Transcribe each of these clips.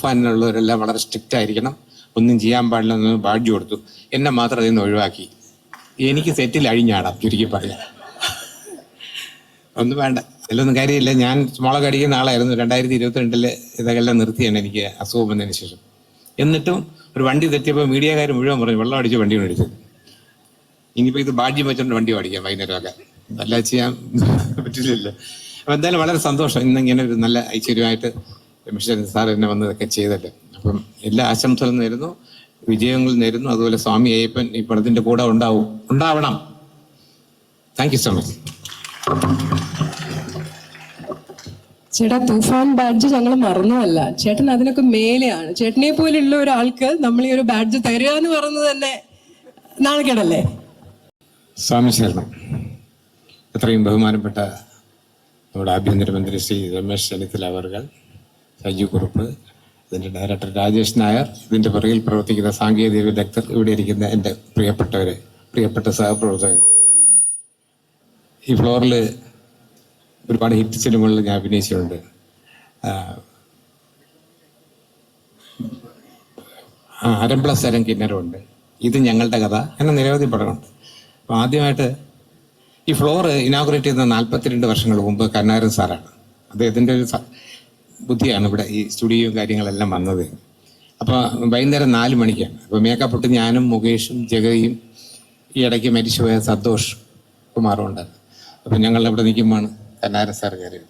ഫാനുള്ളവരെല്ലാം വളരെ സ്ട്രിക്റ്റ് ആയിരിക്കണം, ഒന്നും ചെയ്യാൻ പാടില്ലെന്ന് ബാഡ്ജ് കൊടുത്തു. എന്നെ മാത്രം അതിൽ നിന്ന് ഒഴിവാക്കി. എനിക്ക് സെറ്റിൽ അഴിഞ്ഞാടാം, ചുരുക്കി പറയാം. ഒന്നും വേണ്ട, അതിലൊന്നും കാര്യമില്ല. ഞാൻ മുളക് അടിക്കുന്ന ആളായിരുന്നു. 2022 ഇതെല്ലാം നിർത്തിയാണ് എനിക്ക് അസുഖം വന്നതിന് ശേഷം. എന്നിട്ടും ഒരു വണ്ടി തെറ്റിയപ്പോൾ മീഡിയക്കാർ മുഴുവൻ പറഞ്ഞു വെള്ളം അടിച്ച് വണ്ടി മേടിച്ചത്. ഇനിയിപ്പോൾ ഇത് ബാഡ്ജ്യം വെച്ചോണ്ട് വണ്ടി ഓടിക്കാം വൈകുന്നേരമൊക്കെ, നല്ല ചെയ്യാൻ പറ്റില്ലല്ലോ. അപ്പം എന്തായാലും വളരെ സന്തോഷം ഇന്നിങ്ങനെ ഒരു നല്ല ഐശ്വര്യമായിട്ട് രമേശ് സാർ എന്നെ വന്ന് ഇതൊക്കെ ചെയ്തല്ലോ. അപ്പം എല്ലാ ആശംസകളും നേരുന്നു, വിജയങ്ങൾ നേരുന്നു. അതുപോലെ സ്വാമി അയ്യപ്പൻ ഈ പടത്തിന്റെ കൂടെ ഉണ്ടാവണം. Thank you so much. ചേട്ടാ, തൂഫാൻ ബാഡ്ജ് ഞങ്ങൾ മറന്നതല്ല, ചേട്ടൻ അതിനൊക്കെ മേലെയാണ്. ചേട്ടനെ പോലുള്ള ഒരാൾക്ക് നമ്മൾ ഈ ഒരു ബാഡ്ജ് തരിക എന്ന് പറയുന്നത് തന്നെ നാണക്കേടല്ലേ? സ്വാമി ശരണം. എത്രയും ബഹുമാനപ്പെട്ട നമ്മുടെ ആഭ്യന്തരമന്ത്രി ശ്രീ രമേശ് ചെന്നിത്തല അവർകൾ, സജു കുറുപ്പ്, ഇതിൻ്റെ ഡയറക്ടർ രാജേഷ് നായർ, ഇതിൻ്റെ പുറകിൽ പ്രവർത്തിക്കുന്ന സാങ്കേതിക വിദഗ്ധർ, ഇവിടെ ഇരിക്കുന്ന എൻ്റെ പ്രിയപ്പെട്ടവരെ, പ്രിയപ്പെട്ട സഹപ്രവർത്തകർ. ഈ ഫ്ലോറിൽ ഒരുപാട് ഹിറ്റ് സിനിമകളിൽ ഞാൻ അഭിനയിച്ചിട്ടുണ്ട്. അരംപ്ലസ് കിന്നരമുണ്ട്, ഇത് ഞങ്ങളുടെ കഥ, എന്ന നിരവധി പടമുണ്ട്. അപ്പോൾ ആദ്യമായിട്ട് ഈ ഫ്ലോർ ഇനാഗുറേറ്റ് ചെയ്യുന്ന 42 വർഷങ്ങൾ മുമ്പ് കരുണാകരൻ സാറാണ്. അദ്ദേഹത്തിൻ്റെ ഒരു ബുദ്ധിയാണ് ഇവിടെ ഈ സ്റ്റുഡിയോയും കാര്യങ്ങളെല്ലാം വന്നത്. അപ്പോൾ വൈകുന്നേരം 4 മണിക്കാണ്. അപ്പോൾ മേക്കപ്പ് ഇട്ട് ഞാനും മുകേഷും ജഗതിയും ഈ ഇടയ്ക്ക് മരിച്ചുപോയ സന്തോഷ് കുമാറും ഉണ്ടായിരുന്നു. അപ്പം ഞങ്ങൾ അവിടെ നിൽക്കുമ്പോഴാണ് കരുണാകരൻ സാർ കയറിയത്.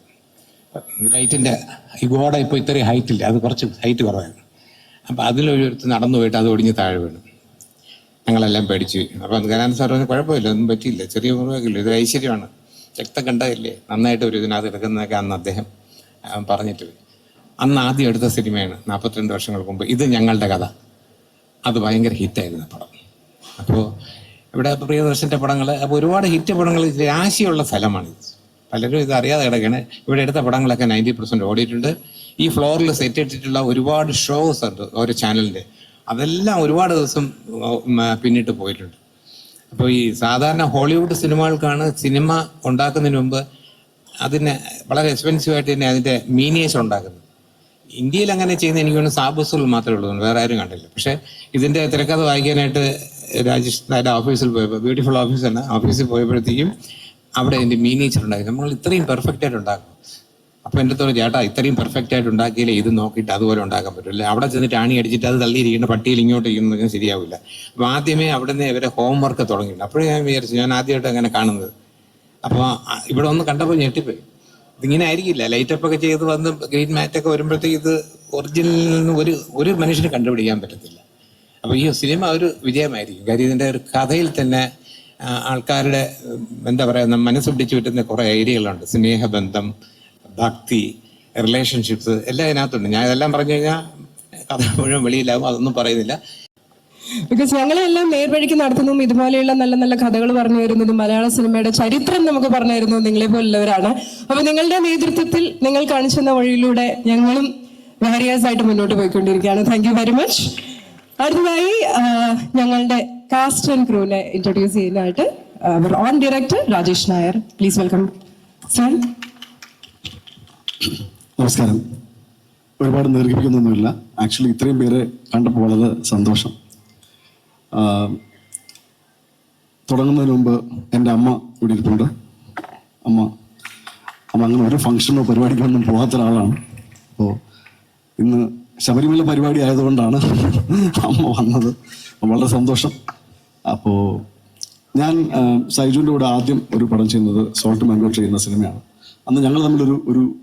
ലൈറ്റിൻ്റെ ഈ ഗോഡ ഇപ്പോൾ ഇത്രയും ഹൈറ്റില്ല, അത് കുറച്ച് ഹൈറ്റ് കുറവായിരുന്നു. അപ്പോൾ അതിലൊരിടത്ത് നടന്നു പോയിട്ട് അത് ഒടിഞ്ഞ് താഴെ വീണു. ഞങ്ങളെല്ലാം പേടിച്ചു. അപ്പം കരുണാകരൻ സാർ പറഞ്ഞു കുഴപ്പമില്ല, ഒന്നും പറ്റിയില്ല, ചെറിയ മുറിവൊക്കെയില്ല, ഇത് ഐശ്വര്യമാണ്, രക്തം കണ്ടതല്ലേ, നന്നായിട്ട് ഒരു ഇതിനകത്ത് എടുക്കുന്നതൊക്കെ അന്ന് അദ്ദേഹം പറഞ്ഞിട്ട് പോയി. അന്ന് ആദ്യം എടുത്ത സിനിമയാണ് 42 വർഷങ്ങൾക്ക് മുമ്പ്, ഇത് ഞങ്ങളുടെ കഥ. അത് ഭയങ്കര ഹിറ്റായിരുന്നു പടം. അപ്പോൾ ഇവിടെ പ്രിയദർശൻ്റെ പടങ്ങൾ, അപ്പോൾ ഒരുപാട് ഹിറ്റ് പടങ്ങൾ, രാശിയുള്ള സ്ഥലമാണിത്. പലരും ഇത് അറിയാതെ കിടക്കുകയാണ്. ഇവിടെ എടുത്ത പടങ്ങളൊക്കെ 90% ഓടിയിട്ടുണ്ട്. ഈ ഫ്ലോറിൽ സെറ്റ് ഇട്ടിട്ടുള്ള ഒരുപാട് ഷോസ് ഉണ്ട് ഓരോ ചാനലിൻ്റെ, അതെല്ലാം ഒരുപാട് ദിവസം പിന്നിട്ട് പോയിട്ടുണ്ട്. അപ്പോൾ ഈ സാധാരണ ഹോളിവുഡ് സിനിമകൾക്കാണ് സിനിമ ഉണ്ടാക്കുന്നതിന് മുമ്പ് അതിന് വളരെ എക്സ്പെൻസീവായിട്ട് തന്നെ അതിൻ്റെ മീനിയേച്ചർ ഉണ്ടാക്കുന്നത്. ഇന്ത്യയിൽ അങ്ങനെ ചെയ്യുന്ന എനിക്ക് തോന്നുന്നു സാബുസുൽ മാത്രമേ ഉള്ളൂ, വേറെ ആരും കണ്ടില്ല. പക്ഷേ ഇതിൻ്റെ തിരക്കഥ വായിക്കാനായിട്ട് രാജേഷ് നായരുടെ ഓഫീസിൽ പോയപ്പോൾ, ബ്യൂട്ടിഫുൾ ഓഫീസാണ്, ഓഫീസിൽ പോയപ്പോഴത്തേക്കും അവിടെ അതിൻ്റെ മീനിയേച്ചർ ഉണ്ടാക്കി. നമ്മൾ ഇത്രയും പെർഫെക്റ്റ് ആയിട്ട് ഉണ്ടാക്കും. അപ്പോൾ എൻ്റെ അടുത്തോളം ചേട്ടാ ഇത്രയും പെർഫെക്റ്റ് ആയിട്ട് ഉണ്ടാക്കിയാലേ ഇത് നോക്കിയിട്ട് അതുപോലെ ഉണ്ടാക്കാൻ പറ്റില്ല. അവിടെ ചെന്നിട്ട് ആണി അടിച്ചിട്ട് അത് തള്ളിയിരിക്കുന്ന പട്ടിയിൽ ഇങ്ങോട്ട് ഇരിക്കുന്നതൊന്നും ശരിയാവില്ല. അപ്പോൾ ആദ്യമേ അവിടെ നിന്ന് ഇവരെ ഹോംവർക്ക് തുടങ്ങിയിട്ടുണ്ട്. അപ്പോഴേ ഞാൻ വിചാരിച്ചു, ഞാൻ ആദ്യമായിട്ട് അങ്ങനെ കാണുന്നത്. അപ്പോൾ ഇവിടെ ഒന്ന് കണ്ടപ്പോൾ ഞെട്ടിപ്പോയി. ഇതിങ്ങനെ ആയിരിക്കില്ല, ലൈറ്റപ്പ് ഒക്കെ ചെയ്ത് വന്ന് ഗ്രീൻ മാറ്റൊക്കെ വരുമ്പോഴത്തേക്ക് ഇത് ഒറിജിനൽ ഒരു മനുഷ്യന് കണ്ടുപിടിക്കാൻ പറ്റത്തില്ല. അപ്പോൾ ഈ സിനിമ ഒരു വിജയമായിരിക്കും. കാര്യം ഇതിൻ്റെ ഒരു കഥയിൽ തന്നെ ആൾക്കാരുടെ എന്താ പറയുക, മനസ്സ് പിടിച്ചു പറ്റുന്ന കുറേ ഏരിയകളുണ്ട്. സ്നേഹബന്ധം, ഭക്തി, റിലേഷൻഷിപ്സ് എല്ലാം ഇതിനകത്തുണ്ട്. ഞാൻ ഇതെല്ലാം പറഞ്ഞു കഴിഞ്ഞാൽ കഥ മുഴുവൻ വെളിയിലാവും, അതൊന്നും പറയുന്നില്ല. ബിക്കോസ് ഞങ്ങളെല്ലാം നേർവഴിക്ക് നടത്തുന്നതും ഇതുപോലെയുള്ള നല്ല നല്ല കഥകൾ പറഞ്ഞു തരുന്നതും മലയാള സിനിമയുടെ ചരിത്രം നമുക്ക് പറഞ്ഞു തരുന്നതും നിങ്ങളെ പോലുള്ളവരാണ്. അപ്പൊ നിങ്ങളുടെ നേതൃത്വത്തിൽ നിങ്ങൾ കാണിച്ചെന്ന വഴിയിലൂടെ ഞങ്ങളും വേരിയസ് ആയിട്ട് മുന്നോട്ട് പോയിക്കൊണ്ടിരിക്കുകയാണ്. Thank you very much. അടുത്തതായി ഞങ്ങളുടെ കാസ്റ്റ് ആൻഡ് ക്രൂവിനെ ഇൻട്രൊഡ്യൂസ് ചെയ്യുന്നതായിട്ട് അവർ own director Rajesh Nair. Please welcome sir. നമസ്കാരം. ഒരുപാട് ദീർഘിപ്പിക്കുന്നൊന്നുമില്ല. ആക്ച്വലി ഇത്രയും പേരെ കണ്ടപ്പോൾ വളരെ സന്തോഷം. തുടങ്ങുന്നതിന് മുമ്പ് എൻ്റെ അമ്മ ഇവിടെ ഇരിപ്പുണ്ട്. അമ്മ അങ്ങനെ ഒരു ഫംഗ്ഷനോ പരിപാടിക്കൊന്നും പോകാത്ത ഒരാളാണ്. അപ്പോൾ ഇന്ന് ശബരിമല പരിപാടി ആയതുകൊണ്ടാണ് അമ്മ വന്നത്. വളരെ സന്തോഷം. അപ്പോൾ ഞാൻ സൈജുവിൻ്റെ കൂടെ ആദ്യം ഒരു പടം ചെയ്യുന്നത് സോൾട്ട് മാംഗോ ചെയ്യുന്ന സിനിമയാണ്. അന്ന് ഞങ്ങൾ തമ്മിലൊരു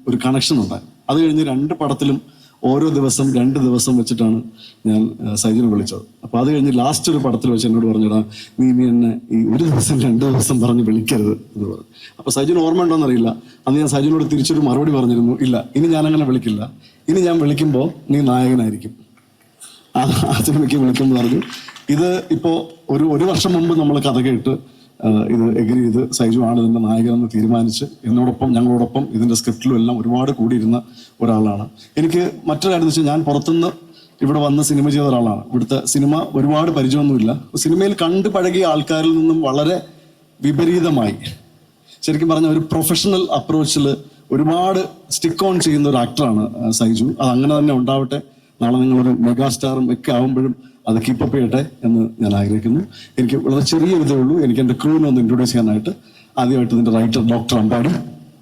ഒരു കണക്ഷൻ ഉണ്ടായിരുന്നു. അത് കഴിഞ്ഞ് 2 പടത്തിലും ഓരോ ദിവസം 2 ദിവസം വെച്ചിട്ടാണ് ഞാൻ സൈജുനെ വിളിച്ചത്. അപ്പോൾ അത് കഴിഞ്ഞ് ലാസ്റ്റ് ഒരു പടത്തിൽ വെച്ച് എന്നോട് പറഞ്ഞിടാ, നീ എന്നെ ഈ 1 ദിവസം 2 ദിവസം പറഞ്ഞ് വിളിക്കരുത് എന്ന് പറഞ്ഞു. അപ്പോൾ സൈജുന് ഓർമ്മ ഉണ്ടോയെന്നറിയില്ല. അന്ന് ഞാൻ സൈജുനോട് തിരിച്ചൊരു മറുപടി പറഞ്ഞിരുന്നു, ഇല്ല ഇനി ഞാനങ്ങനെ വിളിക്കില്ല, ഇനി ഞാൻ വിളിക്കുമ്പോൾ നീ നായകനായിരിക്കും, ആ സിനിമയ്ക്ക് വിളിക്കുമെന്ന് പറഞ്ഞു. ഇത് ഇപ്പോൾ ഒരു വർഷം മുമ്പ് നമ്മൾ കഥ കേട്ട് ഇത് എഗ്രി ചെയ്ത് സൈജു ആണ് ഇതിൻ്റെ നായകനെന്ന് തീരുമാനിച്ച് ഞങ്ങളോടൊപ്പം ഇതിൻ്റെ സ്ക്രിപ്റ്റിലും എല്ലാം ഒരുപാട് കൂടിയിരുന്ന ഒരാളാണ്. എനിക്ക് മറ്റൊരു കാര്യം എന്ന് വെച്ചാൽ, ഞാൻ പുറത്തുനിന്ന് ഇവിടെ വന്ന് സിനിമ ചെയ്ത ഒരാളാണ്. ഇവിടുത്തെ സിനിമ ഒരുപാട് പരിചയമൊന്നുമില്ല. സിനിമയിൽ കണ്ടു പഴകിയ ആൾക്കാരിൽ നിന്നും വളരെ വിപരീതമായി, ശരിക്കും പറഞ്ഞ ഒരു പ്രൊഫഷണൽ അപ്രോച്ചിൽ ഒരുപാട് സ്റ്റിക്ക് ഓൺ ചെയ്യുന്ന ഒരു ആക്ടറാണ് സൈജു. അത് അങ്ങനെ തന്നെ ഉണ്ടാവട്ടെ. നാളെ നിങ്ങളൊരു മെഗാസ്റ്റാറും ഒക്കെ ആവുമ്പോഴും അത് കീപ്പപ്പ് ചെയ്യട്ടെ എന്ന് ഞാൻ ആഗ്രഹിക്കുന്നു. എനിക്ക് വളരെ ചെറിയ ഇതേ ഉള്ളൂ. എനിക്ക് എൻ്റെ ക്രൂവിനെ ഒന്ന് ഇൻട്രൊഡ്യൂസ് ചെയ്യാനായിട്ട്. ആദ്യമായിട്ട് ഇതിൻ്റെ റൈറ്റർ ഡോക്ടർ അമ്പാടി.